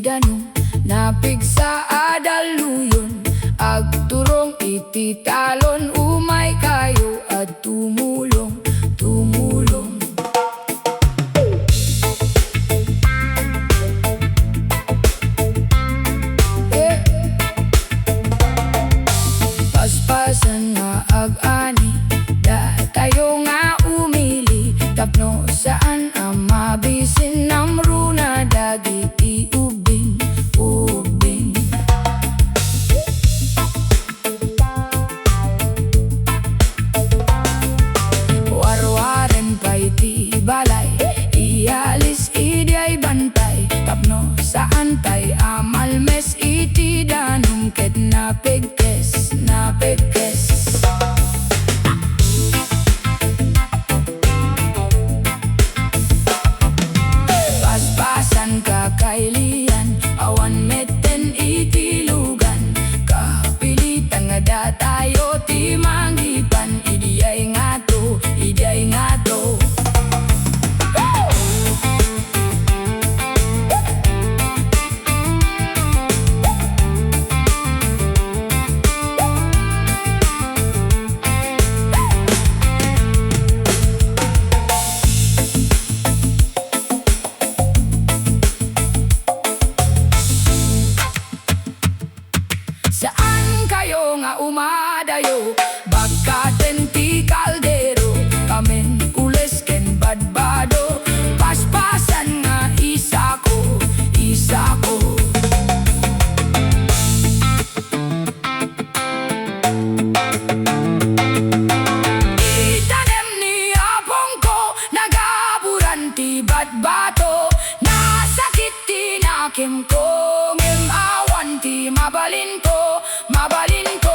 danong napig sa adaluyon. Agturong iti talon umay kayo at tumulong, tumulong. Paspasan nga ag-ani, da tayo nga umili. Tapno saan ang mabisin ng runa, dagiti ubing, ubing. Warwaren pa iti balay, ialis idiay bantay. Tapno saan tay amalmes iti danong ket napigkes, napigkes. Paspasan kakailian, awan meten iti lugan. Kapilitan nga da tayo ti mangipan, idiyay nga to, idiyay nga to. Saan kayo nga umadayo? Bagkaten ti kaldero, kamen ules ken badbado. Paspasan nga isa ko, isa ko. Itanem ni apong ko, nagaburan ti badbato. Nasakit ti nakim ko, ngem awan ti mabalin ko, mabalin ko.